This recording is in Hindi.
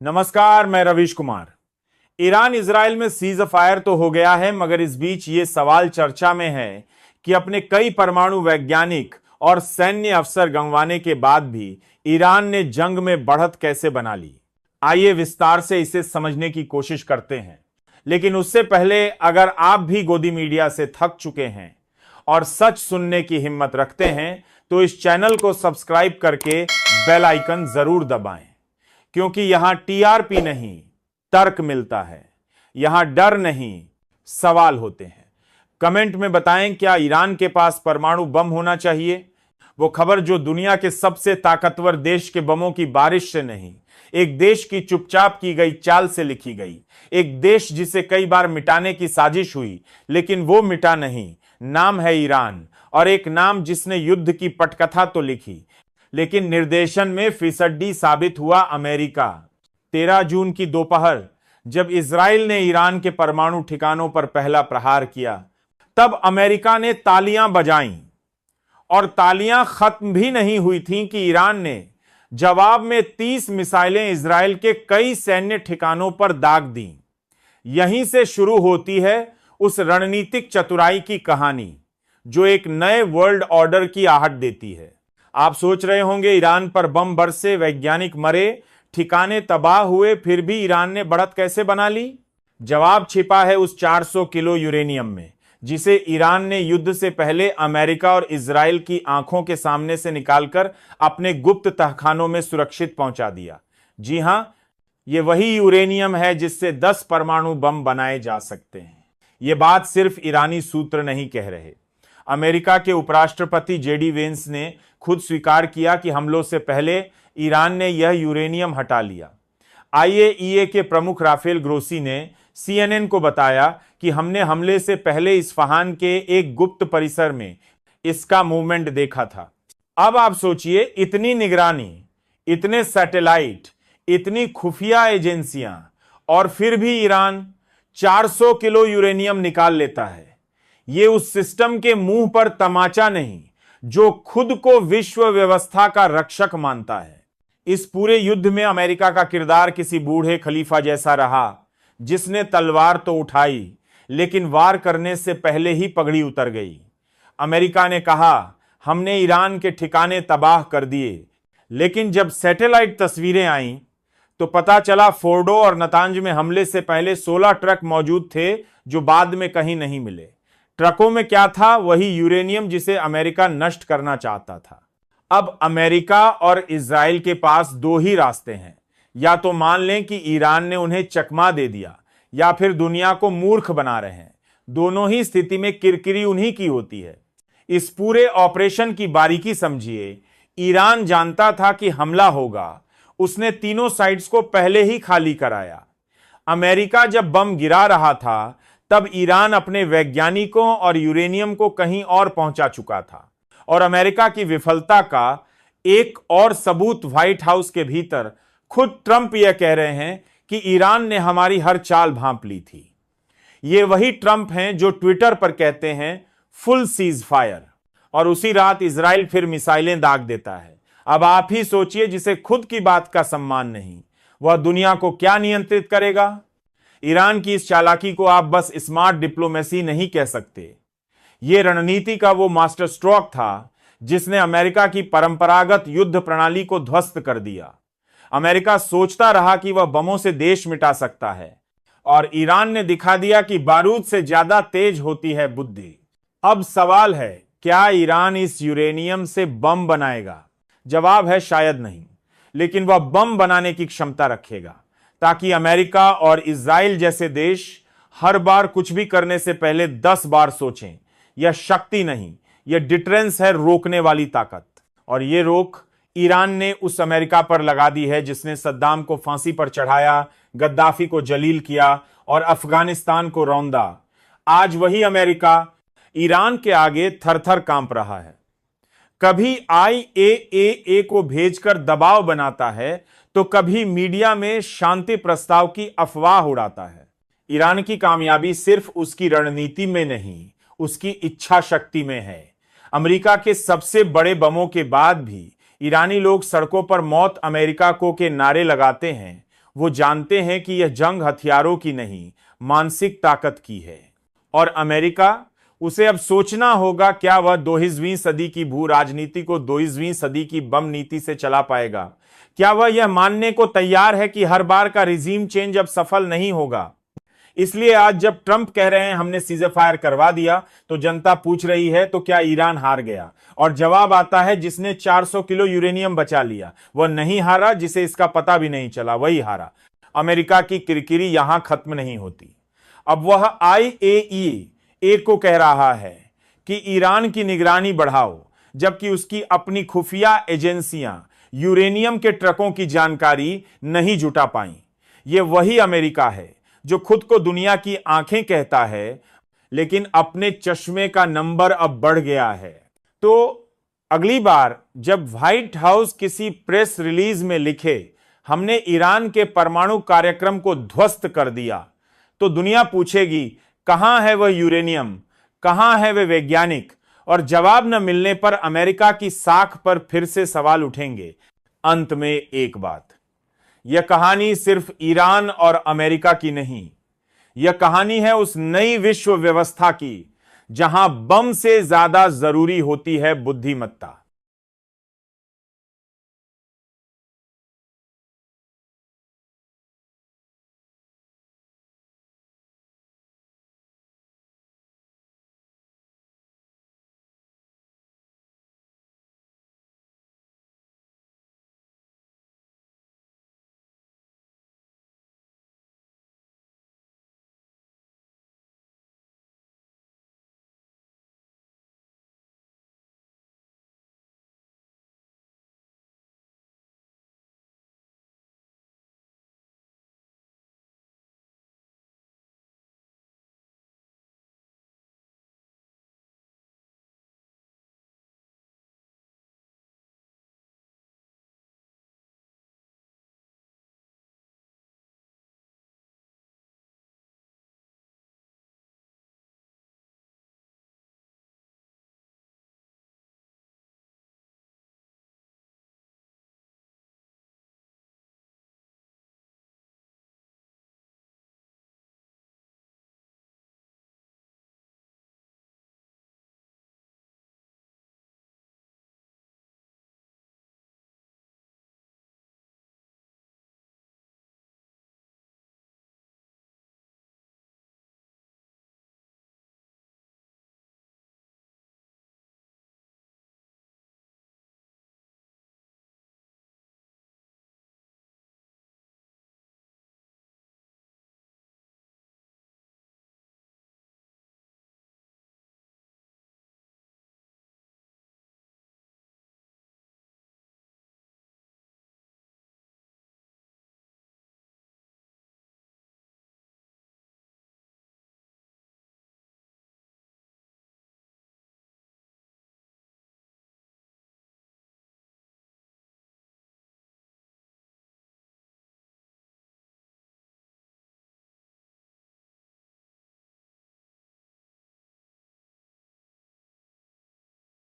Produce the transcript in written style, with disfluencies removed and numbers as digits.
नमस्कार, मैं रवीश कुमार। ईरान इजराइल में सीज फायर तो हो गया है, मगर इस बीच ये सवाल चर्चा में है कि अपने कई परमाणु वैज्ञानिक और सैन्य अफसर गंवाने के बाद भी ईरान ने जंग में बढ़त कैसे बना ली। आइए विस्तार से इसे समझने की कोशिश करते हैं। लेकिन उससे पहले, अगर आप भी गोदी मीडिया से थक चुके हैं और सच सुनने की हिम्मत रखते हैं तो इस चैनल को सब्सक्राइब करके बेल आइकन जरूर दबाएं, क्योंकि यहां टीआरपी नहीं, तर्क मिलता है। यहां डर नहीं, सवाल होते हैं। कमेंट में बताएं, क्या ईरान के पास परमाणु बम होना चाहिए? वो खबर जो दुनिया के सबसे ताकतवर देश के बमों की बारिश से नहीं, एक देश की चुपचाप की गई चाल से लिखी गई। एक देश जिसे कई बार मिटाने की साजिश हुई, लेकिन वो मिटा नहीं। नाम है ईरान, और एक नाम जिसने युद्ध की पटकथा तो लिखी, लेकिन निर्देशन में फिसड्डी साबित हुआ अमेरिका। 13 जून की दोपहर जब इजराइल ने ईरान के परमाणु ठिकानों पर पहला प्रहार किया, तब अमेरिका ने तालियां बजाईं। और तालियां खत्म भी नहीं हुई थीं कि ईरान ने जवाब में 30 मिसाइलें इजराइल के कई सैन्य ठिकानों पर दाग दी। यहीं से शुरू होती है उस रणनीतिक चतुराई की कहानी जो एक नए वर्ल्ड ऑर्डर की आहट देती है। आप सोच रहे होंगे, ईरान पर बम बरसे, वैज्ञानिक मरे, ठिकाने तबाह हुए, फिर भी ईरान ने बढ़त कैसे बना ली? जवाब छिपा है उस 400 किलो यूरेनियम में, जिसे ईरान ने युद्ध से पहले अमेरिका और इजराइल की आंखों के सामने से निकालकर अपने गुप्त तहखानों में सुरक्षित पहुंचा दिया। जी हां, यह वही यूरेनियम है जिससे 10 परमाणु बम बनाए जा सकते हैं। यह बात सिर्फ ईरानी सूत्र नहीं कह रहे। अमेरिका के उपराष्ट्रपति जेडी वेंस ने खुद स्वीकार किया कि हमलों से पहले ईरान ने यह यूरेनियम हटा लिया। आईएईए के प्रमुख राफेल ग्रोसी ने सीएनएन को बताया कि हमने हमले से पहले इस्फहान के एक गुप्त परिसर में इसका मूवमेंट देखा था। अब आप सोचिए, इतनी निगरानी, इतने सैटेलाइट, इतनी खुफिया एजेंसियां, और फिर भी ईरान 400 किलो यूरेनियम निकाल लेता है। ये उस सिस्टम के मुंह पर तमाचा नहीं जो खुद को विश्व व्यवस्था का रक्षक मानता है। इस पूरे युद्ध में अमेरिका का किरदार किसी बूढ़े खलीफा जैसा रहा, जिसने तलवार तो उठाई, लेकिन वार करने से पहले ही पगड़ी उतर गई। अमेरिका ने कहा, हमने ईरान के ठिकाने तबाह कर दिए, लेकिन जब सैटेलाइट तस्वीरें आईं तो पता चला फोर्डो और नतांज में हमले से पहले 16 ट्रक मौजूद थे जो बाद में कहीं नहीं मिले। ट्रकों में क्या था? वही यूरेनियम जिसे अमेरिका नष्ट करना चाहता था। अब अमेरिका और इजराइल के पास दो ही रास्ते हैं। या तो मान लें कि ईरान ने उन्हें चकमा दे दिया, या फिर दुनिया को मूर्ख बना रहे हैं। दोनों ही स्थिति में किरकिरी उन्हीं की होती है। इस पूरे ऑपरेशन की बारीकी समझिए। ईरान जानता था कि हमला होगा, उसने तीनों साइड्स को पहले ही खाली कराया। अमेरिका जब बम गिरा रहा था, तब ईरान अपने वैज्ञानिकों और यूरेनियम को कहीं और पहुंचा चुका था। और अमेरिका की विफलता का एक और सबूत व्हाइट हाउस के भीतर खुद ट्रंप यह कह रहे हैं कि ईरान ने हमारी हर चाल भांप ली थी। ये वही ट्रंप हैं जो ट्विटर पर कहते हैं फुल सीज फायर, और उसी रात इजराइल फिर मिसाइलें दाग देता है। अब आप ही सोचिए, जिसे खुद की बात का सम्मान नहीं, वह दुनिया को क्या नियंत्रित करेगा? ईरान की इस चालाकी को आप बस स्मार्ट डिप्लोमेसी नहीं कह सकते। यह रणनीति का वो मास्टर स्ट्रोक था जिसने अमेरिका की परंपरागत युद्ध प्रणाली को ध्वस्त कर दिया। अमेरिका सोचता रहा कि वह बमों से देश मिटा सकता है, और ईरान ने दिखा दिया कि बारूद से ज्यादा तेज होती है बुद्धि। अब सवाल है, क्या ईरान इस यूरेनियम से बम बनाएगा? जवाब है शायद नहीं, लेकिन वह बम बनाने की क्षमता रखेगा, ताकि अमेरिका और इजराइल जैसे देश हर बार कुछ भी करने से पहले 10 बार सोचें। यह शक्ति नहीं, यह डिटरेंस है, रोकने वाली ताकत। और यह रोक ईरान ने उस अमेरिका पर लगा दी है जिसने सद्दाम को फांसी पर चढ़ाया, गद्दाफी को जलील किया और अफगानिस्तान को रौंदा। आज वही अमेरिका ईरान के आगे थर-थर कांप रहा है। कभी आईएईए को भेजकर दबाव बनाता है, तो कभी मीडिया में शांति प्रस्ताव की अफवाह उड़ाता है। ईरान की कामयाबी सिर्फ उसकी रणनीति में नहीं, उसकी इच्छा शक्ति में है। अमेरिका के सबसे बड़े बमों के बाद भी ईरानी लोग सड़कों पर मौत अमेरिका को के नारे लगाते हैं। वो जानते हैं कि यह जंग हथियारों की नहीं, मानसिक ताकत की है। और अमेरिका, उसे अब सोचना होगा क्या वह 22वीं सदी की भू राजनीति को 22वीं सदी की बम नीति से चला पाएगा। क्या वह यह मानने को तैयार है कि हर बार का रिजीम चेंज अब सफल नहीं होगा। इसलिए आज जब ट्रंप कह रहे हैं हमने सीज़फायर करवा दिया, तो जनता पूछ रही है तो क्या ईरान हार गया। और जवाब आता है जिसने 400 किलो यूरेनियम बचा लिया वह नहीं हारा, जिसे इसका पता भी नहीं चला वही हारा। अमेरिका की किरकिरी यहां खत्म नहीं होती। अब वह IAEA को कह रहा है कि ईरान की निगरानी बढ़ाओ, जबकि उसकी अपनी खुफिया एजेंसियां यूरेनियम के ट्रकों की जानकारी नहीं जुटा पाई। यह वही अमेरिका है जो खुद को दुनिया की आंखें कहता है, लेकिन अपने चश्मे का नंबर अब बढ़ गया है। तो अगली बार जब व्हाइट हाउस किसी प्रेस रिलीज में लिखे हमने ईरान के परमाणु कार्यक्रम को ध्वस्त कर दिया, तो दुनिया पूछेगी कहां है वह यूरेनियम, कहां है वे वैज्ञानिक। और जवाब न मिलने पर अमेरिका की साख पर फिर से सवाल उठेंगे। अंत में एक बात, यह कहानी सिर्फ ईरान और अमेरिका की नहीं, यह कहानी है उस नई विश्व व्यवस्था की जहां बम से ज्यादा जरूरी होती है बुद्धिमत्ता।